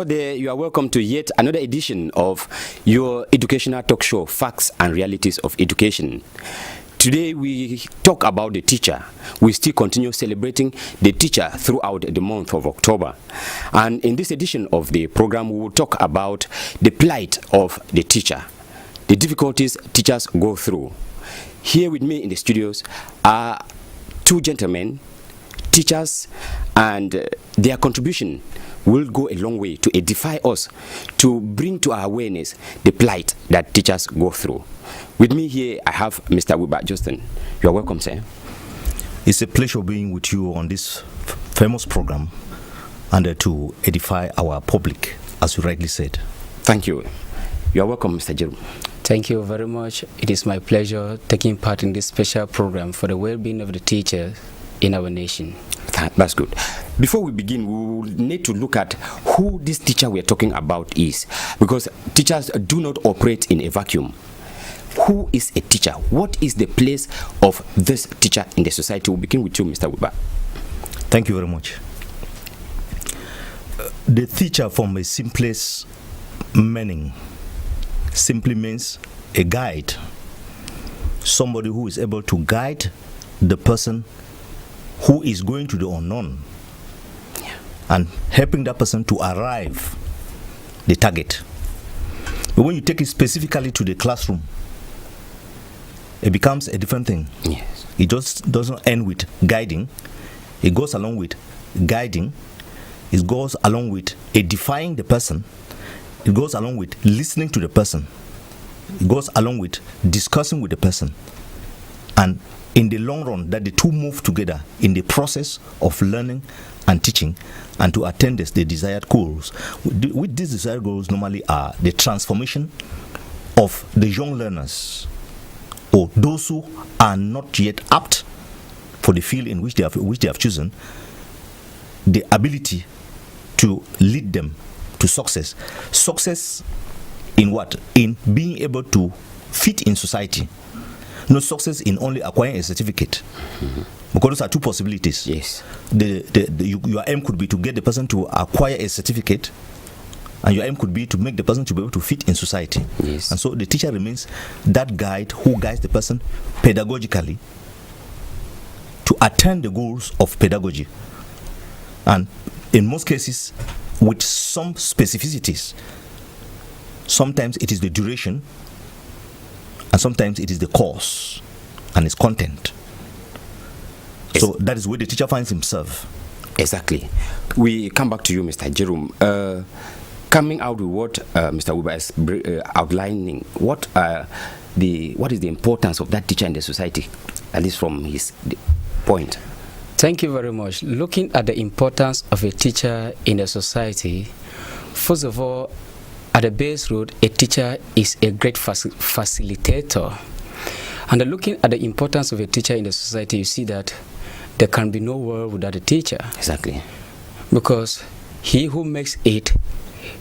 Hello there, you are welcome to yet another edition of your educational talk show, Facts and Realities of Education. Today we talk about the teacher. We still continue celebrating the teacher throughout the month of October. And in this edition of the program, we will talk about the plight of the teacher, the difficulties teachers go through. Here with me in the studios are two gentlemen, teachers, and their contribution will go a long way to edify us, to bring to our awareness the plight that teachers go through. With me here, I have Mr. Wilbert Justin. You are welcome, sir. It's a pleasure being with you on this famous program and to edify our public, as you rightly said. Thank you. You are welcome, Mr. Jerome. Thank you very much. It is my pleasure taking part in this special program for the well-being of the teachers in our nation. That's good. Before we begin, we will need to look at who this teacher we are talking about is, because teachers do not operate in a vacuum. Who is a teacher? What is the place of this teacher in the society? We'll begin with you, Mr. Wilbert. Thank you very much. The teacher, from a simplest meaning, simply means a guide. Somebody who is able to guide the person who is going to the unknown and helping that person to arrive the target. But when you take it specifically to the classroom, it becomes a different thing. Yes. It just doesn't end with guiding. It goes along with guiding. It goes along with edifying the person. It goes along with listening to the person. It goes along with discussing with the person. And in the long run, that the two move together in the process of learning and teaching and to attain the desired goals. With these desired goals normally are the transformation of the young learners or those who are not yet apt for the field in which they have chosen, the ability to lead them to success. Success in what? In being able to fit in society. No success in only acquiring a certificate. Mm-hmm. Because those are two possibilities. Yes. Your aim could be to get the person to acquire a certificate, and your aim could be to make the person to be able to fit in society. Yes. And so the teacher remains that guide who guides the person pedagogically to attain the goals of pedagogy. And in most cases, with some specificities. Sometimes it is the duration, and sometimes it is the course and its content. So that is where the teacher finds himself. Exactly. We come back to you, Mr. Jerome. Coming out with what Mr. Wilbert is outlining, what is the importance of that teacher in the society, at least from his point? Thank you very much. Looking at the importance of a teacher in the society, first of all, at the base root, a teacher is a great facilitator. And looking at the importance of a teacher in the society, you see that there can be no world without a teacher. Exactly. Because he who makes it,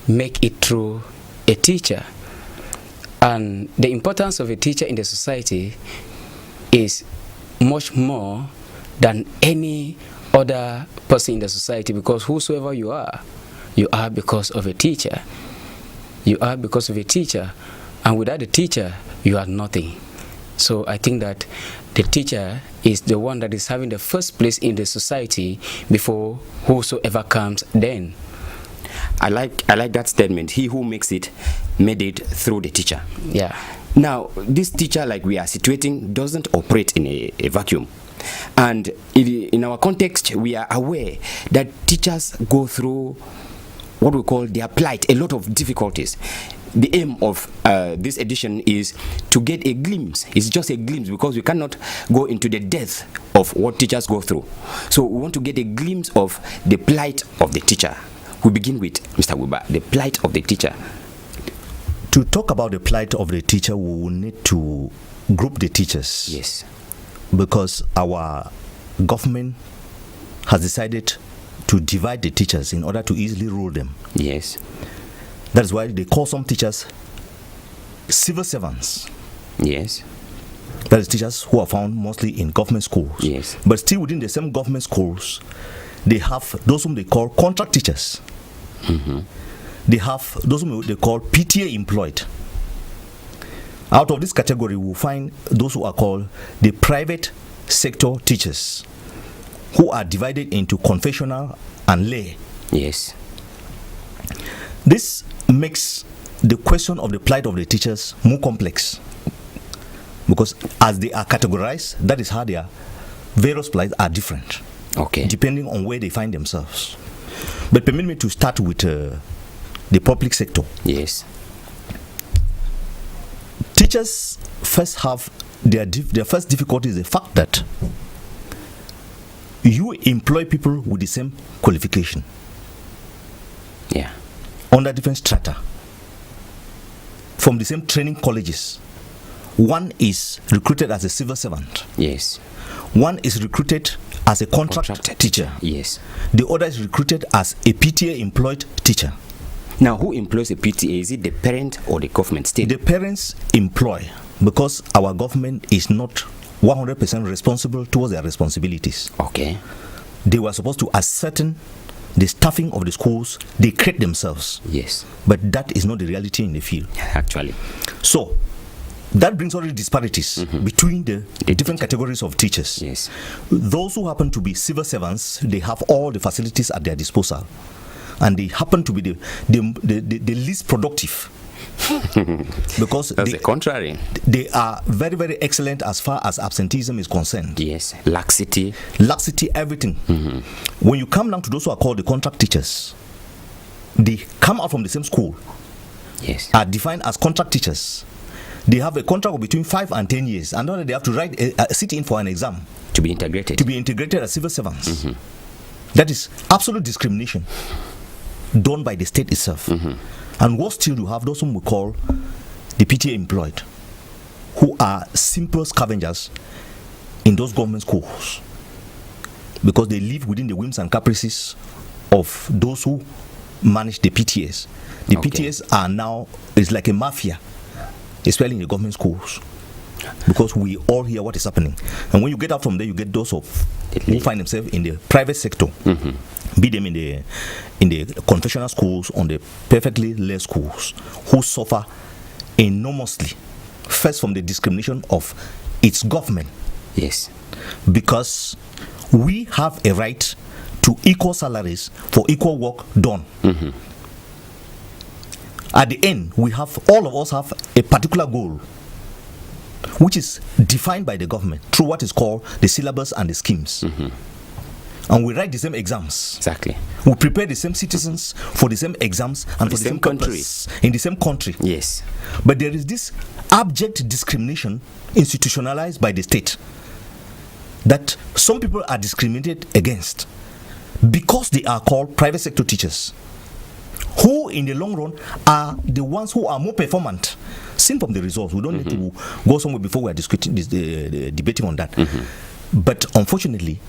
make it through a teacher. And the importance of a teacher in the society is much more than any other person in the society, because whosoever you are because of a teacher. You are because of a teacher, and without a teacher, you are nothing. So I think that the teacher is the one that is having the first place in the society before whosoever comes then. I like that statement. He who makes it, made it through the teacher. Yeah. Now, this teacher, like we are situating, doesn't operate in a vacuum. And in our context, we are aware that teachers go through what we call their plight, a lot of difficulties. The aim of this edition is to get a glimpse. It's just a glimpse, because we cannot go into the depth of what teachers go through. So we want to get a glimpse of the plight of the teacher. We begin with Mr. Wilbert, the plight of the teacher. To talk about the plight of the teacher, we will need to group the teachers. Yes. Because our government has decided to divide the teachers in order to easily rule them. Yes. That's why they call some teachers civil servants. Yes. That is teachers who are found mostly in government schools. Yes. But still within the same government schools, they have those whom they call contract teachers. Mm-hmm. they have those whom they call PTA employed. Out of this category, we'll find those who are called the private sector teachers, who are divided into confessional and lay. Yes. This makes the question of the plight of the teachers more complex, because as they are categorized, that is how their various plights are different, Okay. depending on where they find themselves. But permit me to start with the public sector. Yes. Teachers first have their first difficulty is the fact that you employ people with the same qualification Yeah. under different strata from the same training colleges. One is recruited as a civil servant. Yes. One is recruited as a contract teacher. Yes. The other is recruited as a PTA employed teacher. Now, who employs a PTA? Is it the parent or the government still? The parents employ, because our government is not 100% responsible towards their responsibilities. Okay. They were supposed to ascertain the staffing of the schools they create themselves, Yes. but that is not the reality in the field. Actually. So that brings all the disparities between the different categories of teachers. Yes. Those who happen to be civil servants, they have all the facilities at their disposal, and they happen to be the least productive. Because That's the contrary. they are very, very excellent as far as absenteeism is concerned. Yes. Laxity. Everything. When you come down to those who are called the contract teachers, they come out from the same school, Yes. are defined as contract teachers. They have a contract of between 5 and 10 years, and then they have to sit in for an exam To be integrated. to be integrated as civil servants. That is absolute discrimination done by the state itself. And what still you have those whom we call the PTA employed, who are simple scavengers in those government schools, because they live within the whims and caprices of those who manage the PTAs. The Okay. PTAs are now, it's like a mafia, especially in the government schools, because we all hear what is happening. And when you get out from there, you get those who find themselves in the private sector, be them in the confessional schools, on the perfectly lay schools, who suffer enormously, first from the discrimination of its government, Yes. because we have a right to equal salaries for equal work done. At the end, all of us have a particular goal, which is defined by the government through what is called the syllabus and the schemes. And we write the same exams. Exactly. We prepare the same citizens for the same exams and for the same country. purpose in the same country. Yes. But there is this abject discrimination institutionalized by the state that some people are discriminated against because they are called private sector teachers, who in the long run are the ones who are more performant. Seen from the results, we don't need to go somewhere before we are discussing debating on that. But unfortunately,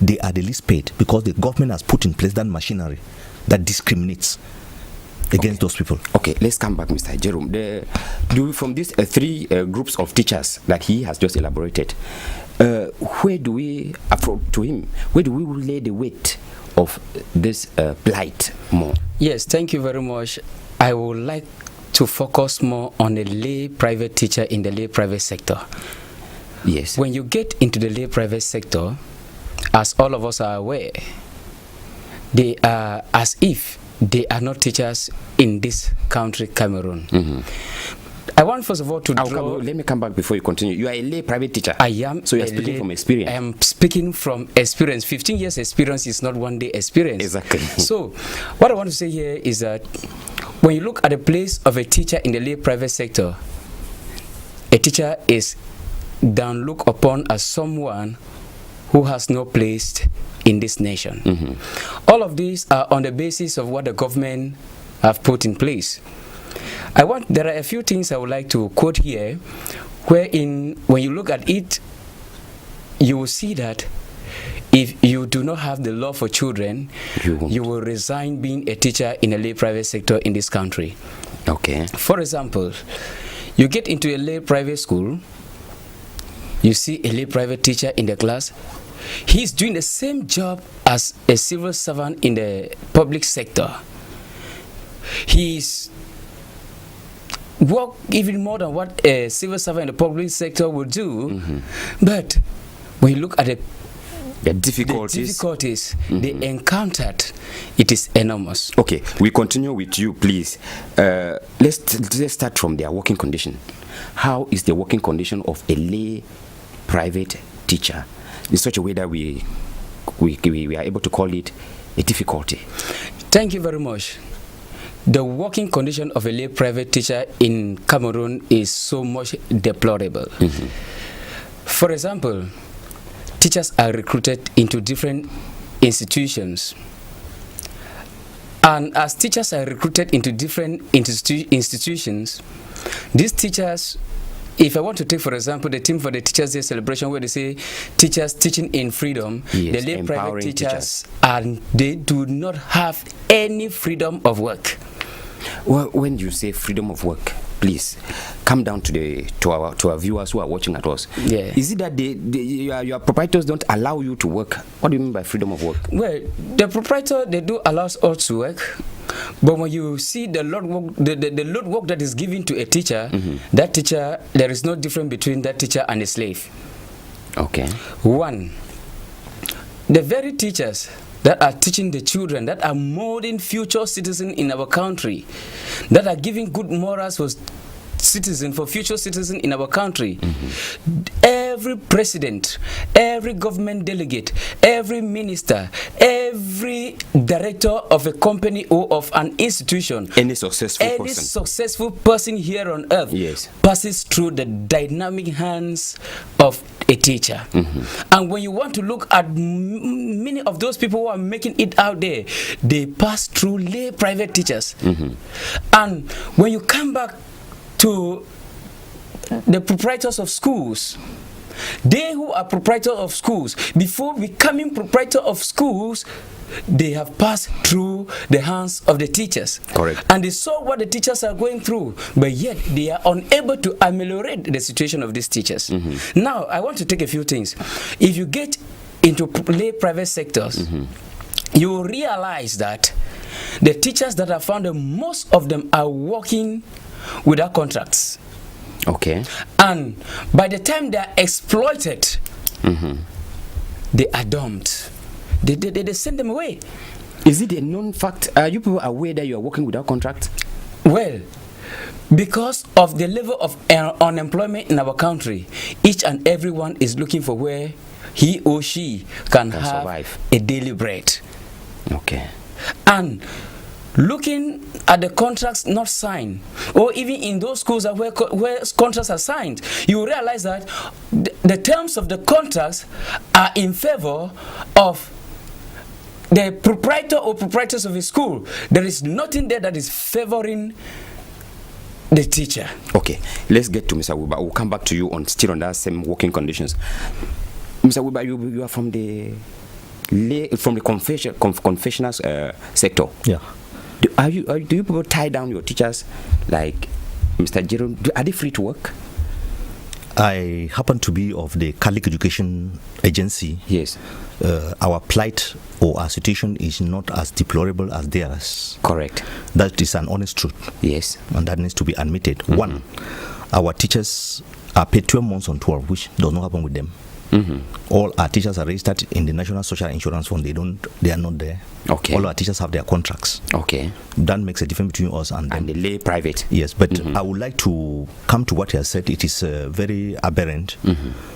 they are the least paid because the government has put in place that machinery that discriminates against those people. Okay, let's come back, Mr. Jerome. From these three groups of teachers that he has just elaborated, where do we lay the weight of this plight more? Yes, thank you very much. I would like to focus more on the lay private teacher in the lay private sector. Yes. When you get into the lay private sector, as all of us are aware, they are as if they are not teachers in this country, Cameroon. I want first of all to draw... Let me come back before you continue. You are a lay private teacher. I am. So you are speaking from experience. I am speaking from experience. 15 years experience is not one day experience. Exactly. So what I want to say here is that when you look at the place of a teacher in the lay private sector, a teacher is then looked upon as someone who has no place in this nation. All of these are on the basis of what the government have put in place. There are a few things I would like to quote here, wherein when you look at it, you will see that if you do not have the love for children, you will resign being a teacher in a lay private sector in this country. Okay. For example, you get into a lay private school, you see a lay private teacher in the class, he's doing the same job as a civil servant in the public sector. he's work even more than what a civil servant in the public sector would do. But when you look at the difficulties, they encountered, it is enormous. Okay, we continue with you, please. Let's start from their working condition. How is the working condition of a lay private teacher in such a way that we are able to call it a difficulty? Thank you very much. The working condition of a lay private teacher in Cameroon is so much deplorable. For example, teachers are recruited into different institutions. And as teachers are recruited into different institutions, these teachers, if I want to take, for example, the theme for the Teachers' Day celebration where they say teachers teaching in freedom, yes, the lay private teachers, and they do not have any freedom of work. Well, when you say freedom of work, please come down to our viewers who are watching at us. Yeah. Is it that your proprietors don't allow you to work? What do you mean by freedom of work? Well, the proprietor, they do allow us to work, but when you see the load work that is given to a teacher, that teacher, there is no difference between that teacher and a slave. Okay. One, the very teachers that are teaching the children, that are molding future citizens in our country, that are giving good morals for citizens, for future citizens in our country. Every president, every government delegate, every minister, every director of a company or of an institution, any successful person here on earth, yes, passes through the dynamic hands of a teacher. And when you want to look at many of those people who are making it out there, they pass through lay private teachers. And when you come back to the proprietors of schools, they who are proprietors of schools, before becoming proprietor of schools, they have passed through the hands of the teachers. Correct. And they saw what the teachers are going through, but yet they are unable to ameliorate the situation of these teachers. Now, I want to take a few things. If you get into lay private sectors, you will realize that the teachers that are found, most of them are working without contracts. Okay. And by the time they are exploited, they are dumped. They send them away. Is it a known fact? Are you people aware that you are working without contract? Well, because of the level of unemployment in our country, each and everyone is looking for where he or she can have survive a daily bread. Okay. And looking at the contracts not signed, or even in those schools where contracts are signed, you realize that the terms of the contracts are in favor of the proprietor or proprietors of a school. There is nothing there that is favoring the teacher. Okay, let's get to Mr. Wiba. We'll come back to you still on that same working conditions. Mr. Wiba, you are from the confessional sector. Yeah. Do you people tie down your teachers like Mr. Jerome? Are they free to work? I happen to be of the Catholic Education Agency. Yes. Our plight or our situation is not as deplorable as theirs. Correct. That is an honest truth. Yes. And that needs to be admitted. One, our teachers are paid 12 months on 12, which does not happen with them. All our teachers are registered in the National Social Insurance Fund. They are not there. Okay. All our teachers have their contracts. Okay. That makes a difference between us and them. And the lay private. Yes, but I would like to come to what he has said. It is very aberrant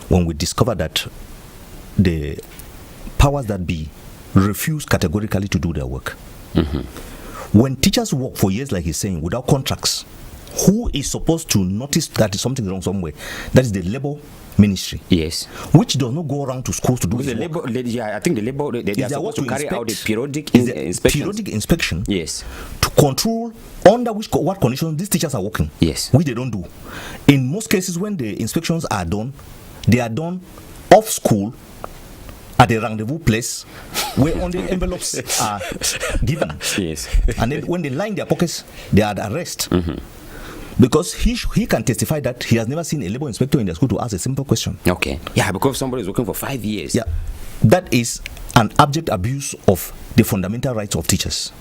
when we discover that the powers that be refuse categorically to do their work. When teachers work for years, like he's saying, without contracts, who is supposed to notice that is something wrong somewhere? That is the labor ministry. Yes. Which does not go around to schools to do the labor. I think the labor they are supposed to carry out a periodic inspection. Periodic inspection. Yes. To control under what conditions these teachers are working. Yes. Which they don't do. In most cases, when the inspections are done, they are done off school at a rendezvous place where only envelopes are given. Yes. And then when they line their pockets, they are at arrest. Because he can testify that he has never seen a labor inspector in the school to ask a simple question. Okay. Yeah, because somebody is working for 5 years. Yeah. That is an abject abuse of the fundamental rights of teachers.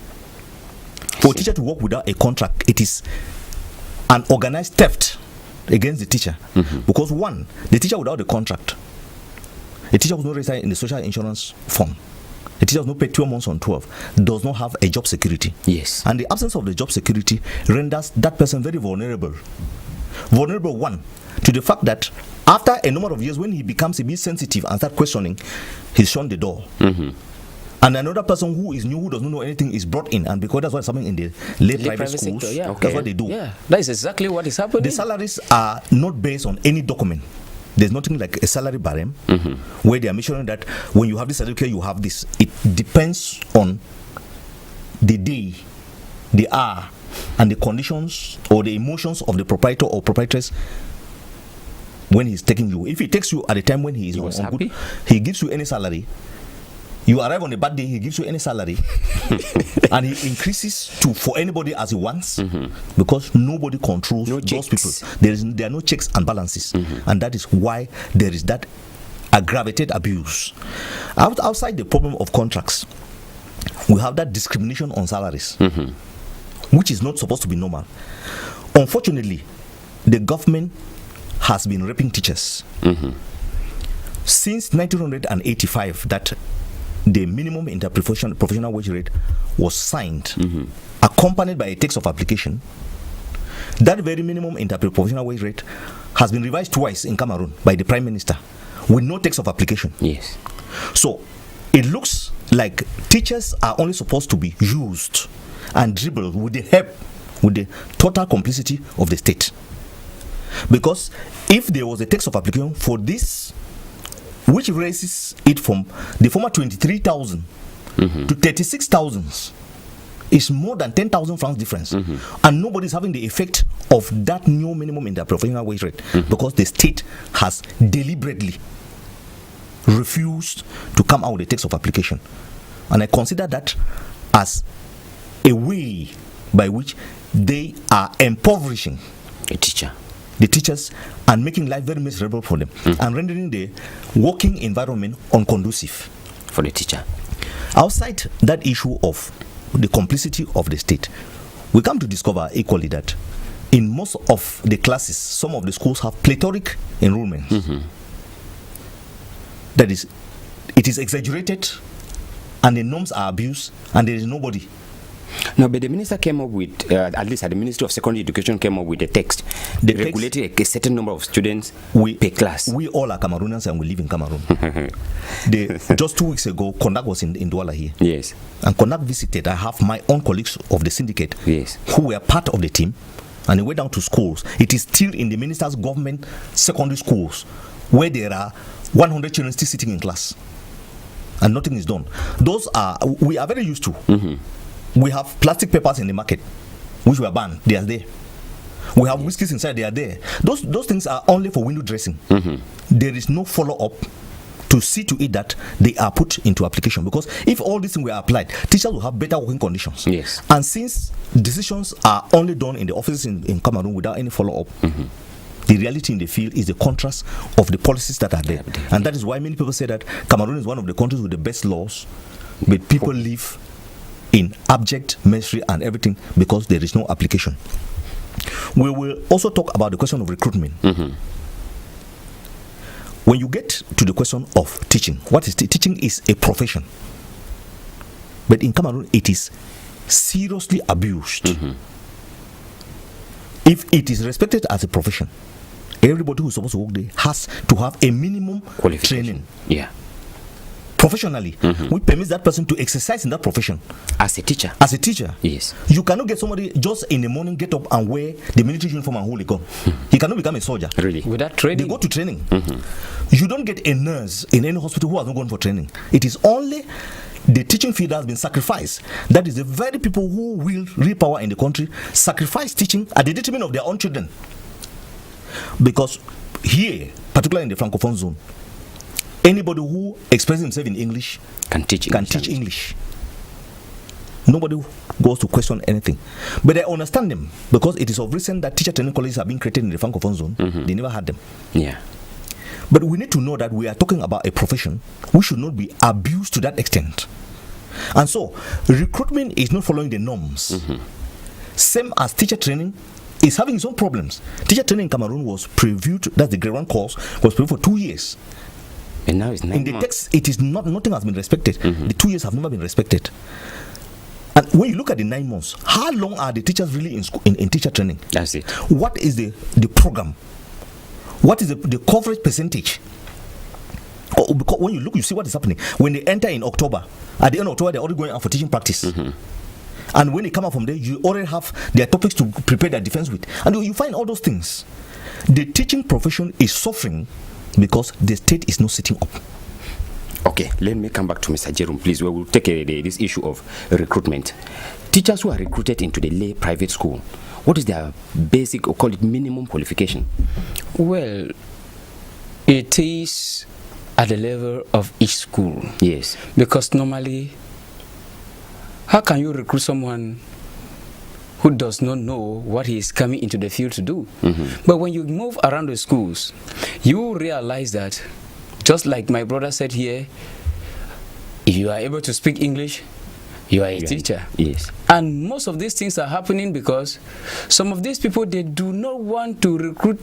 For a teacher to work without a contract, it is an organized theft against the teacher. Because one, the teacher without the contract, a teacher who is not registered in the social insurance fund, a teacher who is not paid 12 months on 12, does not have a job security. Yes. And the absence of the job security renders that person very vulnerable. Vulnerable, one, to the fact that after a number of years, when he becomes a bit sensitive and start questioning, he's shown the door. And another person who is new, who does not know anything, is brought in, and because that's what's happening in the late private schools, sector, yeah. that's what they do. Yeah, that is exactly what is happening. The salaries are not based on any document. There's nothing like a salary barem where they are measuring that when you have this certificate, you have this. It depends on the day, the hour, and the conditions or the emotions of the proprietor or proprietress when he's taking you. If he takes you at the time when he is on good, he gives you any salary. You arrive on a bad day, he gives you any salary, and he increases for anybody as he wants, because nobody controls those people. There are no checks and balances, and that is why there is that aggravated abuse. Outside the problem of contracts, we have that discrimination on salaries, which is not supposed to be normal. Unfortunately, the government has been raping teachers since 1985. That the minimum interprofessional wage rate was signed, accompanied by a text of application. That very minimum interprofessional wage rate has been revised twice in Cameroon by the Prime Minister with no text of application. Yes. So it looks like teachers are only supposed to be used and dribbled with the help, with the total complicity of the state. Because if there was a text of application for this, which raises it from the former 23,000 to 36,000, is more than 10,000 francs difference, and nobody's having the effect of that new minimum interprofessional wage rate, because the state has deliberately refused to come out with a text of application. And I consider that as a way by which they are impoverishing A teacher. the teachers and making life very miserable for them, and rendering the working environment unconducive for the teacher. Outside that issue of the complicity of the state, we come to discover equally that in most of the classes, some of the schools have plethoric enrollments. That is, it is exaggerated, and the norms are abused, and there is nobody. No, but the minister came up with, at least at the Ministry of Secondary Education, came up with a text regulating a certain number of students per class. We all are Cameroonians and we live in Cameroon. Just 2 weeks ago, Kondak was in Douala here. Yes. And Kondak visited. I have my own colleagues of the syndicate who were part of the team, and they went down to schools. It is still in the minister's government secondary schools where there are 100 children still sitting in class, and nothing is done. Those are, we are very used to. We have plastic papers in the market, which were banned. They are there. We have whiskies inside. They are there. Those things are only for window dressing. There is no follow-up to see to it that they are put into application. Because if all these things were applied, teachers will have better working conditions. Yes. And since decisions are only done in the offices in Cameroon without any follow-up, the reality in the field is the contrast of the policies that are there. And that is why many people say that Cameroon is one of the countries with the best laws, but people live in abject misery and everything because there is no application. We will also talk about the question of recruitment. When you get to the question of teaching, what is teaching is a profession, but in Cameroon it is seriously abused. If it is respected as a profession, everybody who is supposed to work there has to have a minimum training. Yeah. Professionally, which permits that person to exercise in that profession as a teacher. As a teacher, yes. You cannot get somebody just in the morning get up and wear the military uniform and hold a gun. He cannot become a soldier. Really? Without training. They go to training. You don't get a nurse in any hospital who has not gone for training. It is only the teaching field that has been sacrificed. That is the very people who will reap power in the country sacrifice teaching at the detriment of their own children. Because here, particularly in the Francophone zone, anybody who expresses himself in English can teach English. Nobody goes to question anything. But I understand them, because it is of recent that teacher training colleges have been created in the Francophone zone. They never had them. Yeah. But we need to know that we are talking about a profession which should not be abused to that extent. And so, recruitment is not following the norms. Same as teacher training is having its own problems. Teacher training in Cameroon was previewed, that's the grade 1 course, was previewed for 2 years. And now it's 9 In the months. text, it is not, nothing has been respected. The 2 years have never been respected. And when you look at the 9 months, how long are the teachers really in school, in teacher training? That's it. What is the program? What is the coverage percentage? Because when you look, you see what is happening. When they enter in October, at the end of October, they're already going out for teaching practice. And when they come out from there, you already have their topics to prepare their defense with. And you find all those things. The teaching profession is suffering because the state is not sitting up. Okay, let me come back to Mr. Jerome, please. We will take this issue of recruitment. Teachers who are recruited into the lay private school, what is their basic, or call it minimum qualification? Well, it is at the level of each school. Yes. Because normally, how can you recruit someone who does not know what he is coming into the field to do? But when you move around the schools, you realize that, just like my brother said here, if you are able to speak English, you are a teacher. Yes. And most of these things are happening because some of these people, they do not want to recruit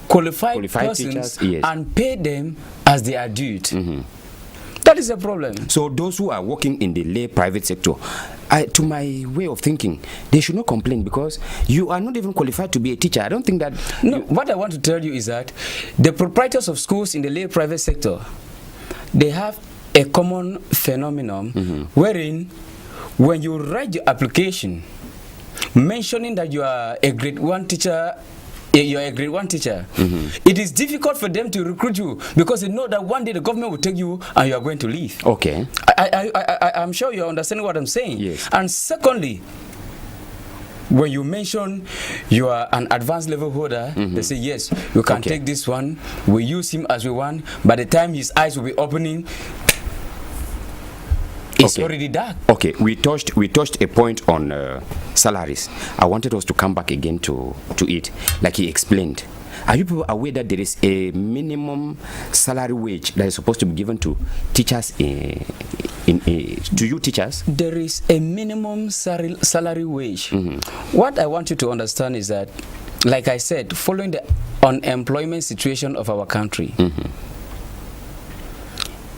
qualified persons teachers, yes, and pay them as they are due. That is a problem. So those who are working in the lay private sector, to my way of thinking, they should not complain because you are not even qualified to be a teacher. I don't think that... No, what I want to tell you is that the proprietors of schools in the lay private sector, they have a common phenomenon wherein when you write your application mentioning that you are a grade 1 teacher, it is difficult for them to recruit you because they know that one day the government will take you and you are going to leave. Okay. I'm sure you understand what I'm saying. Yes. And secondly, when you mention you are an advanced level holder, they say yes, you can take this one, we use him as we want. By the time his eyes will be opening, it's already dark. Okay, we touched a point on salaries. I wanted us to come back again to it, like he explained. Are you people aware that there is a minimum salary wage that is supposed to be given to teachers to you teachers? There is a minimum salary wage. What I want you to understand is that, like I said, following the unemployment situation of our country,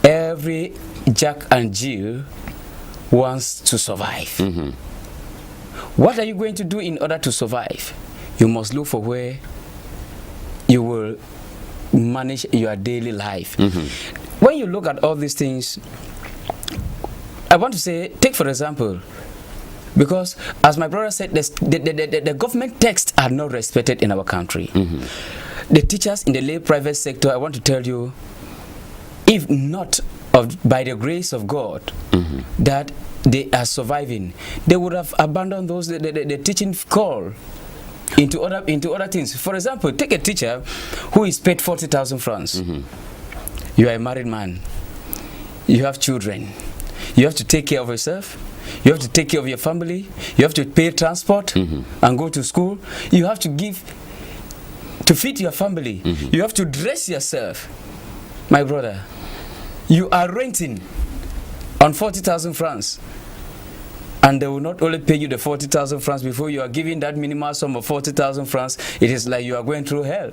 every Jack and Jill wants to survive. What are you going to do in order to survive? You must look for where you will manage your daily life. When you look at all these things, I want to say, take for example, because as my brother said, the government texts are not respected in our country. The teachers in the lay private sector, I want to tell you, if not by the grace of God, that they are surviving, they would have abandoned those the teaching call into other things. For example, take a teacher who is paid 40,000 francs. You are a married man. You have children. You have to take care of yourself. You have to take care of your family. You have to pay transport and go to school. You have to give to feed your family. You have to dress yourself. My brother, you are renting on 40,000 francs, and they will not only pay you the 40,000 francs before you are giving that minimal sum of 40,000 francs. It is like you are going through hell.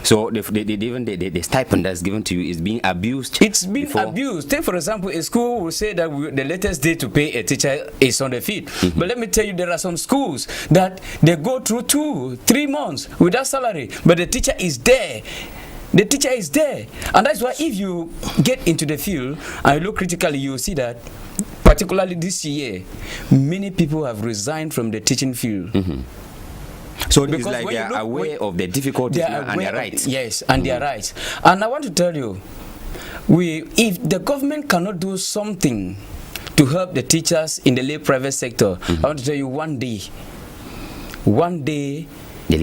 So even the stipend that's given to you is being abused. It's being abused. Take for example, a school will say that the latest day to pay a teacher is on the 5th. But let me tell you, there are some schools that they go through 2-3 months without salary, but the teacher is there. The teacher is there. And that's why if you get into the field and you look critically, you will see that, particularly this year, many people have resigned from the teaching field. So it's like they are aware of the difficulties and their rights. Yes, and their rights. And I want to tell you, if the government cannot do something to help the teachers in the lay private sector, I want to tell you, one day, the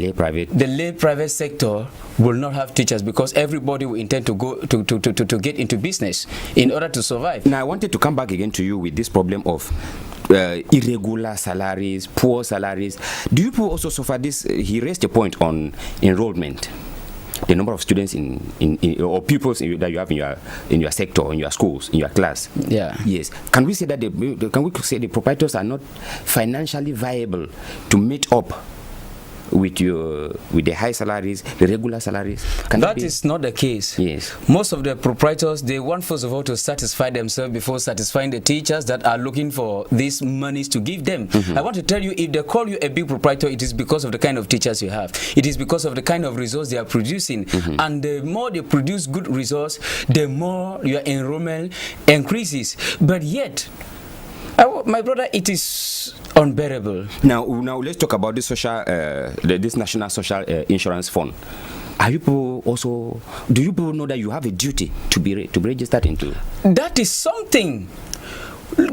lay private sector will not have teachers because everybody will intend to go to get into business in order to survive. Now I wanted to come back again to you with this problem of irregular salaries, poor salaries. Do you people also suffer this? He raised a point on enrollment. the number of students in or pupils that you have in your sector, in your schools, in your class. Yeah. Yes. Can we say that the proprietors are not financially viable to meet up with the high salaries, the regular salaries? That is not the case. Yes. Most of the proprietors, they want first of all to satisfy themselves before satisfying the teachers that are looking for these monies to give them. I want to tell you, if they call you a big proprietor, it is because of the kind of teachers you have. It is because of the kind of resource they are producing. And the more they produce good resource, the more your enrollment increases. But yet, my brother, it is unbearable. Now let's talk about this this National Social Insurance Fund. Are you people also? Do you people know that you have a duty to be registered into? That is something.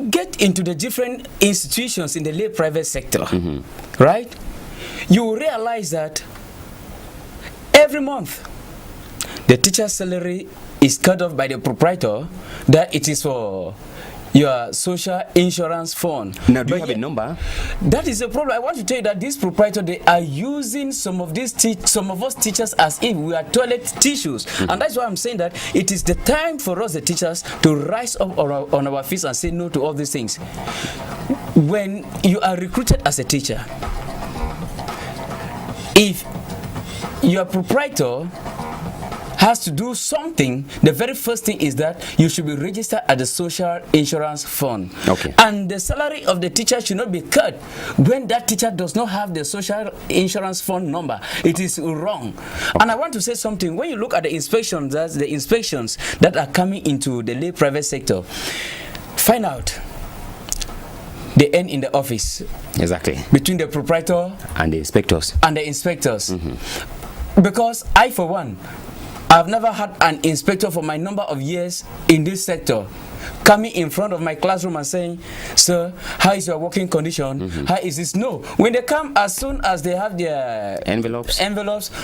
Get into the different institutions in the lay private sector, right? You will realize that every month the teacher's salary is cut off by the proprietor. That it is for your social insurance fund. Now, do you have a number? That is a problem. I want to tell you that these proprietors, they are using some of us teachers as if we are toilet tissues. And that's why I'm saying that it is the time for us, the teachers, to rise up on our feet and say no to all these things. When you are recruited as a teacher, if your proprietor has to do something, the very first thing is that you should be registered at the social insurance fund. Okay. And the salary of the teacher should not be cut when that teacher does not have the social insurance fund number. It is wrong. Okay. And I want to say something. When you look at the inspections, that are coming into the lay private sector, find out they end in the office. Exactly. Between the proprietor and the inspectors. Because I, for one, I've never had an inspector for my number of years in this sector coming in front of my classroom and saying, "Sir, how is your working condition? How is this?" No. When they come, as soon as they have their envelopes,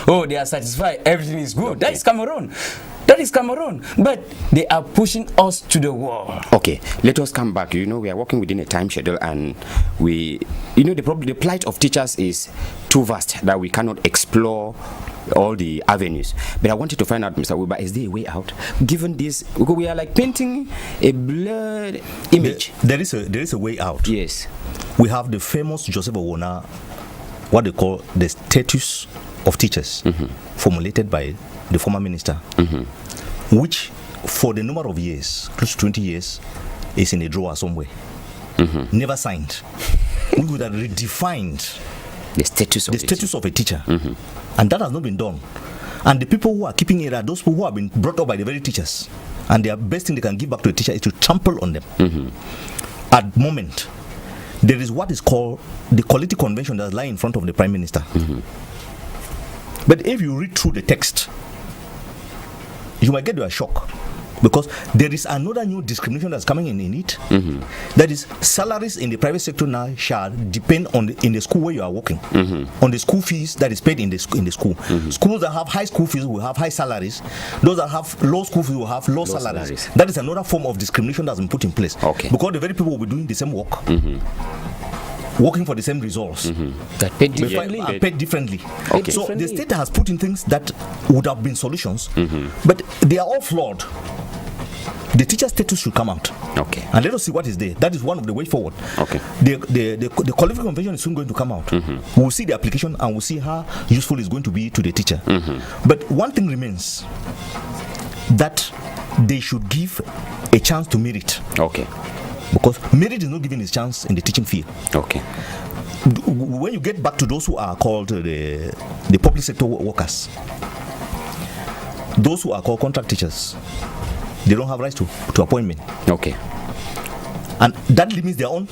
oh, they are satisfied. Everything is good. Okay. That is Cameroon. But they are pushing us to the wall. Okay, let us come back. We are working within a time schedule, and the plight of teachers is too vast that we cannot explore all the avenues. But I wanted to find out, Mr. Weber, is there a way out? Given this, because we are like painting a blurred image. There is a way out. Yes. We have the famous Joseph Owona, what they call the status of teachers, formulated by the former minister, which for the number of years, close to 20 years, is in a drawer somewhere. Never signed. We would have redefined the status of a teacher. And that has not been done. And the people who are keeping it are those people who have been brought up by the very teachers. And the best thing they can give back to a teacher is to trample on them. At the moment, there is what is called the Quality Convention that lies in front of the Prime Minister. But if you read through the text, you might get a shock. Because there is another new discrimination that's coming in it. That is, salaries in the private sector now shall depend on in the school where you are working, on the school fees that is paid in the school. Schools that have high school fees will have high salaries. Those that have low school fees will have low salaries. That is another form of discrimination that's been put in place. Okay. Because the very people will be doing the same work, working for the same results, that paid differently. Paid differently. Okay. So the state has put in things that would have been solutions, but they are all flawed. The teacher status should come out. Okay. And let us see what is there. That is one of the way forward. Okay. The Quality Convention is soon going to come out. We'll see the application and we'll see how useful it's going to be to the teacher. But one thing remains, that they should give a chance to merit. Okay. Because merit is not given its chance in the teaching field. Okay. When you get back to those who are called the public sector workers, those who are called contract teachers, they don't have rights to appointment. Okay. And that limits their own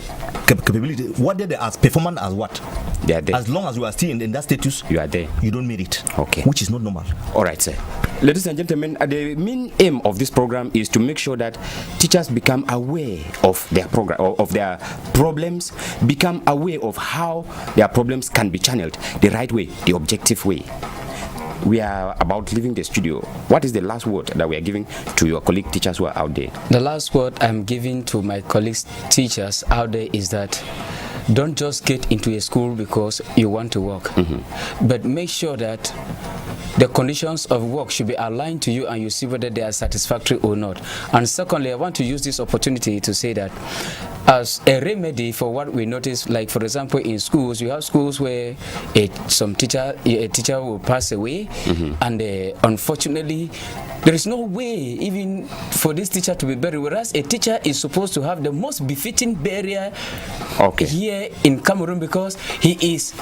capability. What they are performing as what? They are there. As long as you are still in that status, you are there. You don't merit. Okay. Which is not normal. All right, sir. Ladies and gentlemen, the main aim of this program is to make sure that teachers become aware of their program, of their problems, become aware of how their problems can be channeled the right way, the objective way. We are about leaving the studio. What is the last word that we are giving to your colleague teachers who are out there? The last word I'm giving to my colleagues teachers out there is that don't just get into a school because you want to work, but make sure that the conditions of work should be aligned to you and you see whether they are satisfactory or not. And secondly, I want to use this opportunity to say that as a remedy for what we notice, like for example in schools, you have schools where a teacher will pass away, and unfortunately there is no way even for this teacher to be buried, whereas a teacher is supposed to have the most befitting burial here in Cameroon, because he is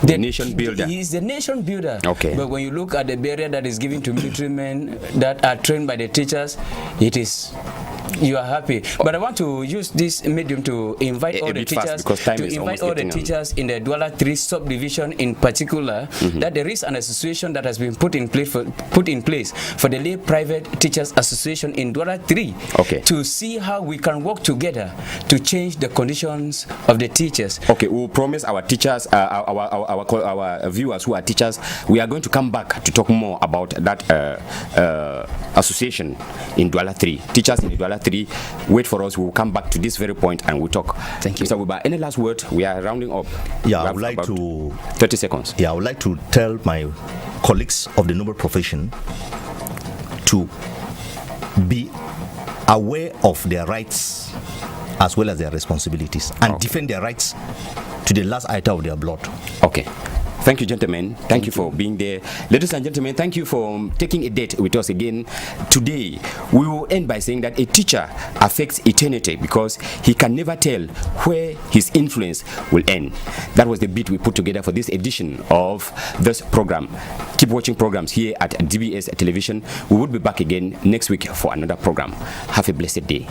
the nation builder. He is the nation builder. Okay. But when you look at the burial that is given to military men that are trained by the teachers, it is, you are happy. But I want to use this medium to invite all the teachers, in the Douala 3 subdivision in particular, that there is an association that has been put in place for the lay private teachers association in Douala 3 to see how we can work together to change the conditions of the teachers. Okay, we'll promise our teachers, our viewers who are teachers, we are going to come back to talk more about that association in Douala 3. Teachers in Douala 3, wait for us. We will come back to this very point and we'll talk. Thank you. Mr. Wiba, any last word? We are rounding up. Yeah, I would like to 30 seconds. Yeah, I would like to tell my colleagues of the noble profession to be aware of their rights as well as their responsibilities, and defend their rights to the last iota of their blood. Okay. Thank you, gentlemen. Thank you for being there. Ladies and gentlemen, thank you for taking a date with us again. Today, we will end by saying that a teacher affects eternity because he can never tell where his influence will end. That was the bit we put together for this edition of this program. Keep watching programs here at DBS Television. We will be back again next week for another program. Have a blessed day.